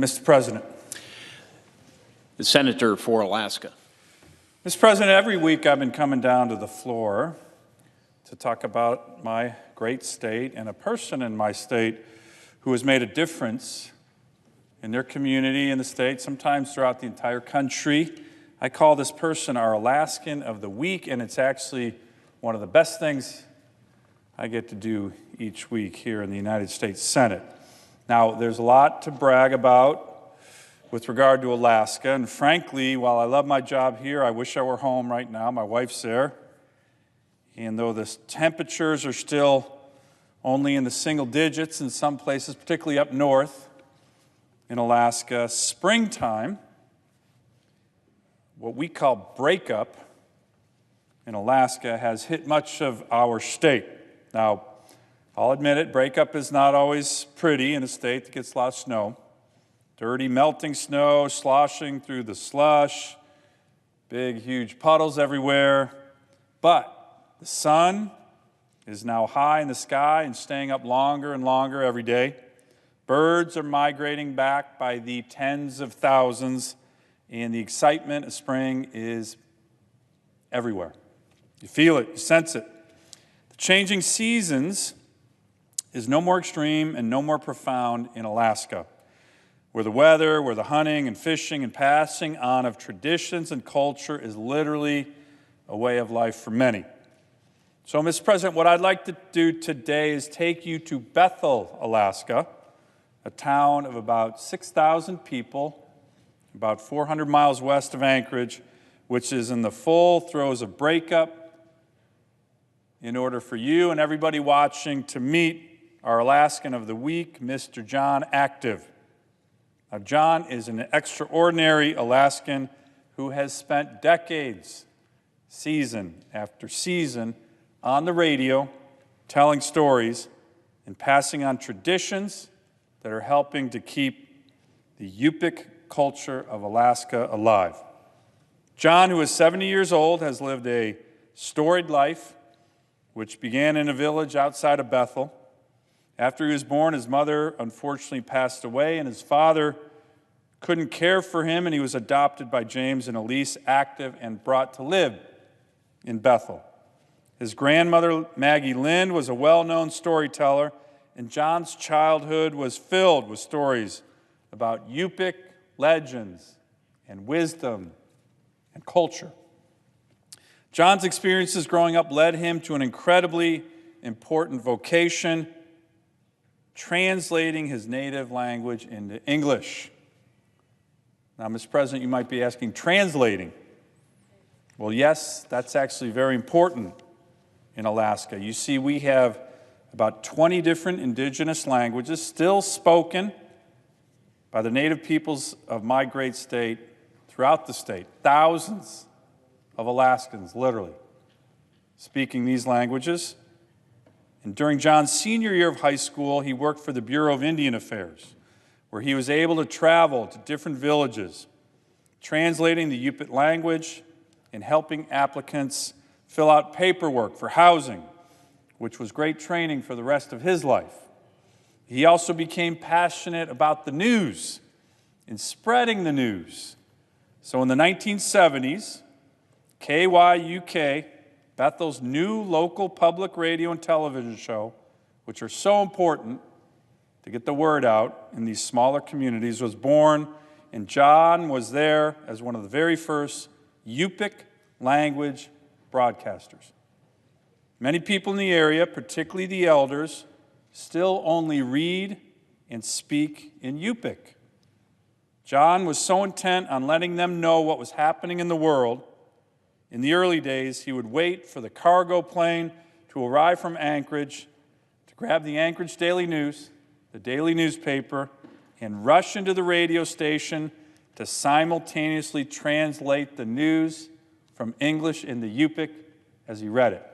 Mr. President. The Senator for Alaska. Mr. President, every week I've been coming down to the floor to talk about my great state and a person in my state who has made a difference in their community in the state, sometimes throughout the entire country. I call this person our Alaskan of the Week, and it's actually one of the best things I get to do each week here in the United States Senate. Now, there's a lot to brag about with regard to Alaska, and frankly, while I love my job here, I wish I were home right now. My wife's there, and though the temperatures are still only in the single digits in some places, particularly up north in Alaska, springtime, what we call breakup in Alaska, has hit much of our state. Now, I'll admit it, breakup is not always pretty in a state that gets a lot of snow. Dirty, melting snow, sloshing through the slush, big, huge puddles everywhere. But the sun is now high in the sky and staying up longer and longer every day. Birds are migrating back by the tens of thousands, and the excitement of spring is everywhere. You feel it, you sense it. The changing seasons is no more extreme and no more profound in Alaska, where the weather, where the hunting and fishing and passing on of traditions and culture is literally a way of life for many. So, Mr. President, what I'd like to do today is take you to Bethel, Alaska, a town of about 6,000 people, about 400 miles west of Anchorage, which is in the full throes of breakup, in order for you and everybody watching to meet our Alaskan of the Week, Mr. John Active. Now, John is an extraordinary Alaskan who has spent decades, season after season, on the radio, telling stories and passing on traditions that are helping to keep the Yupik culture of Alaska alive. John, who is 70 years old, has lived a storied life, which began in a village outside of Bethel. After he was born, his mother unfortunately passed away, and his father couldn't care for him, and he was adopted by James and Elise Active and brought to live in Bethel. His grandmother, Maggie Lind, was a well-known storyteller, and John's childhood was filled with stories about Yupik legends and wisdom and culture. John's experiences growing up led him to an incredibly important vocation, translating his native language into English. Now, Mr. President, you might be asking, translating? Well, yes, that's actually very important in Alaska. You see, we have about 20 different indigenous languages still spoken by the native peoples of my great state throughout the state. Thousands of Alaskans, literally, speaking these languages. And during John's senior year of high school, he worked for the Bureau of Indian Affairs, where he was able to travel to different villages, translating the Yupik language and helping applicants fill out paperwork for housing, which was great training for the rest of his life. He also became passionate about the news and spreading the news. So in the 1970s, KYUK, Bethel's new local public radio and television show, which are so important to get the word out in these smaller communities, was born, and John was there as one of the very first Yupik language broadcasters. Many people in the area, particularly the elders, still only read and speak in Yupik. John was so intent on letting them know what was happening in the world. In the early days, he would wait for the cargo plane to arrive from Anchorage to grab the Anchorage Daily News, the daily newspaper, and rush into the radio station to simultaneously translate the news from English into Yupik as he read it.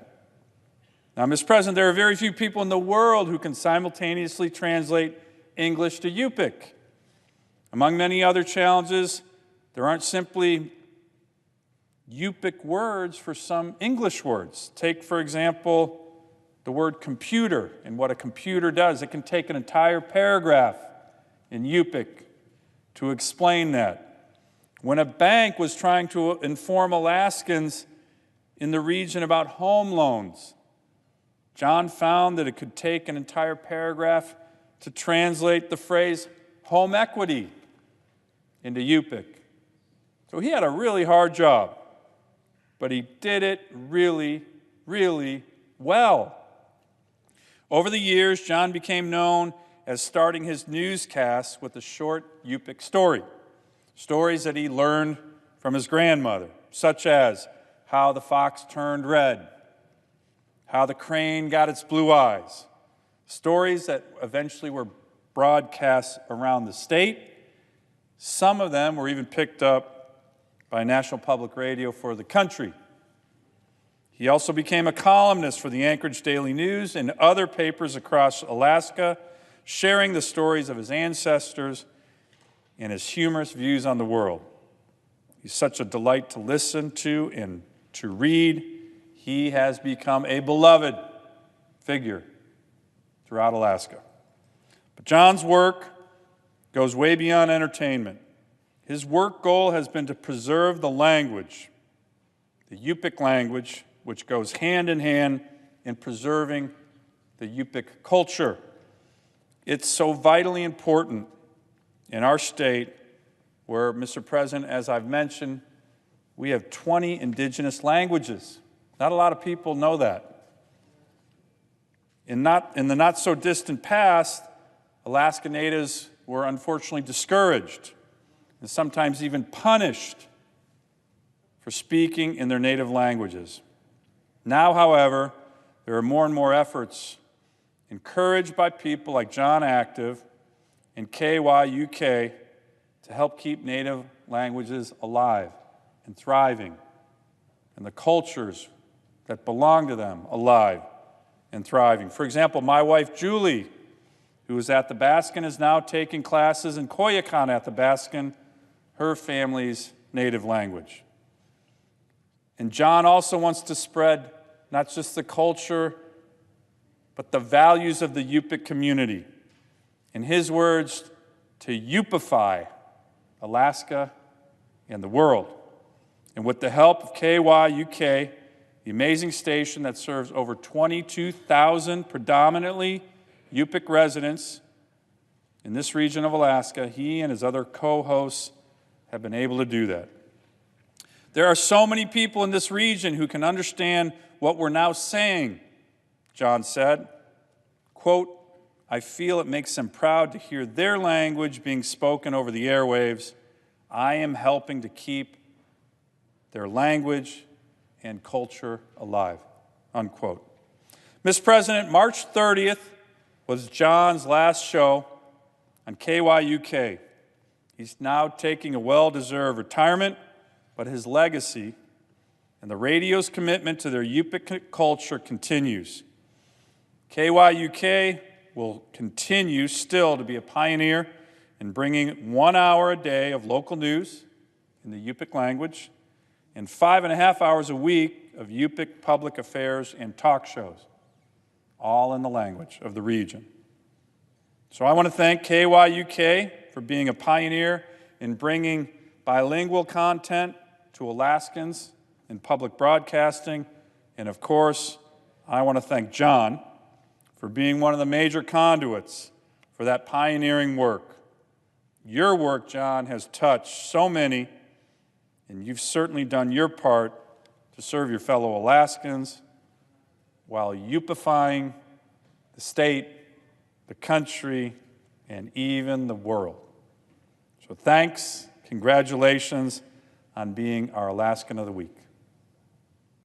Now, Mr. President, there are very few people in the world who can simultaneously translate English to Yupik. Among many other challenges, there aren't simply Yupik words for some English words. Take, for example, the word computer and what a computer does. It can take an entire paragraph in Yupik to explain that. When a bank was trying to inform Alaskans in the region about home loans, John found that it could take an entire paragraph to translate the phrase home equity into Yupik. So he had a really hard job, but he did it really, really well. Over the years, John became known as starting his newscasts with a short Yupik story, stories that he learned from his grandmother, such as how the fox turned red, how the crane got its blue eyes, stories that eventually were broadcast around the state. Some of them were even picked up by National Public Radio for the country. He also became a columnist for the Anchorage Daily News and other papers across Alaska, sharing the stories of his ancestors and his humorous views on the world. He's such a delight to listen to and to read. He has become a beloved figure throughout Alaska. But John's work goes way beyond entertainment. His work goal has been to preserve the language, the Yupik language, which goes hand in hand in preserving the Yupik culture. It's so vitally important in our state where, Mr. President, as I've mentioned, we have 20 indigenous languages. Not a lot of people know that. In the not-so-distant past, Alaska Natives were unfortunately discouraged and sometimes even punished for speaking in their native languages. Now, however, there are more and more efforts encouraged by people like John Active and KYUK to help keep native languages alive and thriving, and the cultures that belong to them alive and thriving. For example, my wife Julie, who is at the Alaskan, is now taking classes in Koyukon at the Alaskan, her family's native language. And John also wants to spread not just the culture, but the values of the Yupik community. In his words, to Yupify Alaska and the world. And with the help of KYUK, the amazing station that serves over 22,000 predominantly Yupik residents in this region of Alaska, he and his other co-hosts have been able to do that. There are so many people in this region who can understand what we're now saying, John said. Quote, I feel it makes them proud to hear their language being spoken over the airwaves. I am helping to keep their language and culture alive, unquote. Mr. President, March 30th was John's last show on KYUK. He's now taking a well-deserved retirement, but his legacy and the radio's commitment to their Yupik culture continues. KYUK will continue still to be a pioneer in bringing 1 hour a day of local news in the Yupik language and 5.5 hours a week of Yupik public affairs and talk shows, all in the language of the region. So I want to thank KYUK for being a pioneer in bringing bilingual content to Alaskans in public broadcasting. And of course, I want to thank John for being one of the major conduits for that pioneering work. Your work, John, has touched so many, and you've certainly done your part to serve your fellow Alaskans while Yupifying the state, the country, and even the world. So thanks, congratulations on being our Alaskan of the Week.